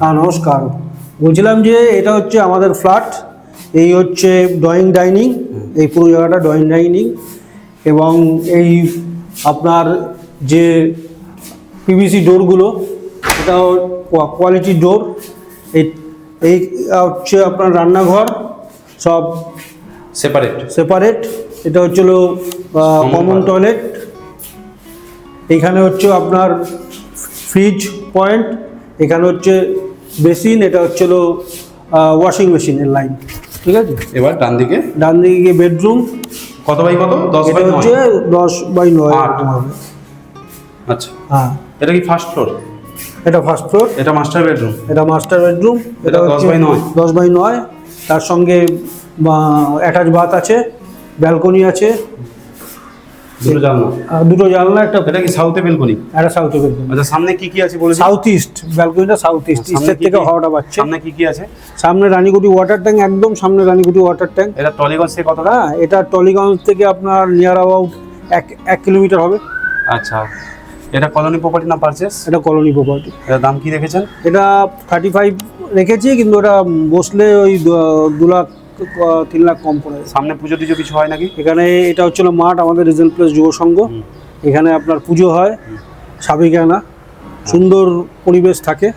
হ্যাঁ নমস্কার, বলছিলাম যে এটা হচ্ছে আমাদের ফ্ল্যাট, এই হচ্ছে ড্রয়িং ডাইনিং, এই পুরো জায়গাটা ড্রয়িং ডাইনিং। এবং এই আপনার যে পিভিসি ডোরগুলো, এটাও কোয়ালিটি ডোর। এই এই হচ্ছে আপনার রান্নাঘর, সব সেপারেট। এটা হচ্ছিল কমন টয়লেট। এইখানে হচ্ছে আপনার ফ্রিজ পয়েন্ট, এখানে হচ্ছে বেসিন, এটা হচ্ছিল ওয়াশিং মেশিনের লাইন। ঠিক আছে, এবার ডান দিকে গিয়ে বেডরুম। কত বাই কত? 10 এটা বাই 9 হচ্ছে 10 বাই 9 8 হবে। আচ্ছা, হ্যাঁ এটা কি ফার্স্ট ফ্লোর? এটা ফার্স্ট ফ্লোর, এটা মাস্টার বেডরুম। এটা মাস্টার বেডরুম। এটা 10 বাই 9 10 বাই 9, তার সঙ্গে অ্যাটাচ বাথ আছে, ব্যালকনি আছে, দুটো জানলা। এটা কি সাউথে বেলকনি? একটা সাউথে বেলকনি। আচ্ছা, সামনে কি কি আছে বলে? সাউথ ইস্ট ব্যালকনিটা, সাউথ ইস্টের থেকে হাওয়াটা পাচ্ছে। সামনে কি কি আছে? সামনে রানীকুটি ওয়াটার ট্যাঙ্ক, একদম সামনে রানীকুটি ওয়াটার ট্যাঙ্ক। এটা টলিগঞ্জ থেকে কতটা? হ্যাঁ, এটা টলিগঞ্জ থেকে আপনার নিয়ার অ্যাবাউট 1 কিলোমিটার হবে। আচ্ছা, এটা কলোনি প্রপার্টি না পারচেস? এটা কলোনি প্রপার্টি। এটা দাম কি রেখেছেন? এটা 35 রেখেছি, কিন্তু এটা বসলে ওই 2 লাখ 3 লাখ কম পড়ে। সামনে পুজো টুজো কিছু হয় নাকি? এখানে এটা হচ্ছিল মাঠ, আমাদের রিজেন্ট প্লেস যুব সংঘ। এখানে আপনার পুজো হয়, সাবিকানা, সুন্দর পরিবেশ থাকে।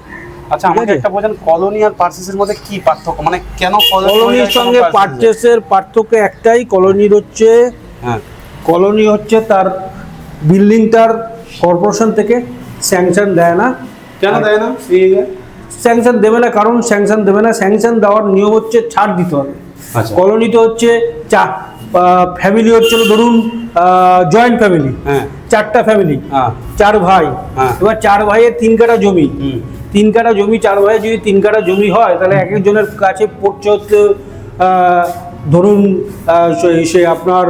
আচ্ছা, আমাকে একটা বলেন, কলোনি আর পারচেসের মধ্যে কি পার্থক্য? মানে কেন কলোনির সঙ্গে পারচেসের পার্থক্য একটাই, কলোনির হচ্ছে কলোনি হচ্ছে তার বিল্ডিংটার কর্পোরেশন থেকে স্যাংশন দেয় না। কেন দেয় না? স্যাংশন দেবে না, কারণ স্যাংশন দেবে না, স্যাংশন দেওয়ার নিয়ম হচ্ছে ছাড় দিতে হবে। আচ্ছা, কলোনিতে হচ্ছে ফ্যামিলি হচ্ছিল, ধরুন জয়েন্ট ফ্যামিলি, 4টা ফ্যামিলি, 4 ভাই। এবার 4 ভাইয়ের 3 কাঠা জমি, 3 কাঠা জমি, 4 ভাইয়ের যদি 3 কাঠা জমি হয়, তাহলে এক একজনের কাছে পড়ছে হচ্ছে ধরুন সে আপনার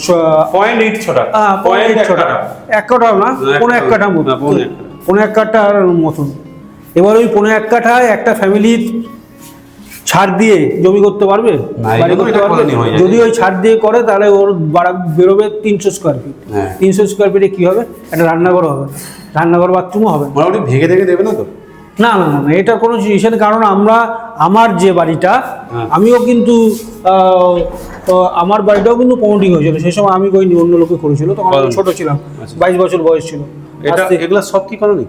0.8 টাকা, 1 কাঠাও না, 1.5 কাঠা মতো, 1.5 কাঠার মতন। এবার ওই 1.5 কাঠায় একটা ফ্যামিলির ছাড় দিয়ে জমি করতে পারবে? যদি ওই ছাড় দিয়ে করে, তাহলে ওর বেরোবে 300 স্কোয়ার ফিট। 300 স্কোয়ার ফিটে কি হবে? একটা রান্নাঘর হবে, রান্নাঘর বাথরুমও হবে। মোটামুটি ভেঙে দেবে না তো? না, এটা কোনো জিনিসের, কারণ আমার যে বাড়িটা, আমিও কিন্তু আমার বাড়িটাও কিন্তু প্রমোটিং হয়েছিল। সেই সময় আমি করিনি, অন্য লোকে করেছিল, তখন আমি ছোট ছিলাম, 22 বছর বয়স ছিল। এগুলো সব কি কলোনি?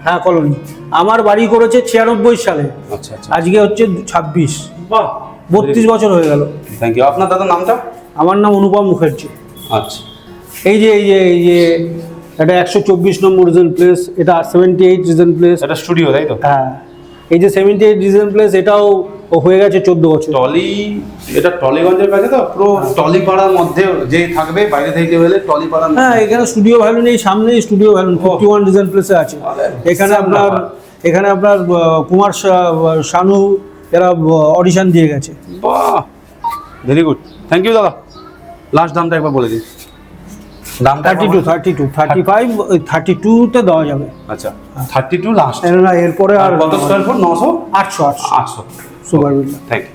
হ্যাঁ, কলোনি। আমার বাড়ি করেছে 96 সালে। আচ্ছা, আজকে হচ্ছে 26, বাহ, 32 বছর হয়ে গেল। Thank you. আপনার দাদার নামটা? আমার নাম অনুপম মুখার্জি। আচ্ছা, এই যে এটা 124 নম্বর রিজেন্ট প্লেস, এটা 78 রিজেন্ট প্লেস। এটা স্টুডিও, তাই তো? হ্যাঁ, এই যে 78 রিজেন্ট প্লেস, এটাও হয়ে গেছে 14 বছর। এটা টলিগঞ্জের কাছে তো, পুরো টলিপাড়ার মধ্যে যেই থাকবে, বাইরে থেকে গেলে টলিপাড়ার। হ্যাঁ, এখানে স্টুডিও ভ্যালু নেই, সামনেই স্টুডিও ভ্যালু 51 রিজেন্ট প্লেসে আছে। এখানে আপনার কুমার শানু এরা অডিশন দিয়ে গেছে। বাহ, ভেরি গুড, থ্যাংক ইউ দাদা। লাস্ট দামটা একবার বলে দিন। দাম 32, 35, 32তে দেওয়া যাবে। আচ্ছা, 32 লাস্ট। এরপরে আর কত square foot? 900? 800 800। Super builder. Thank you.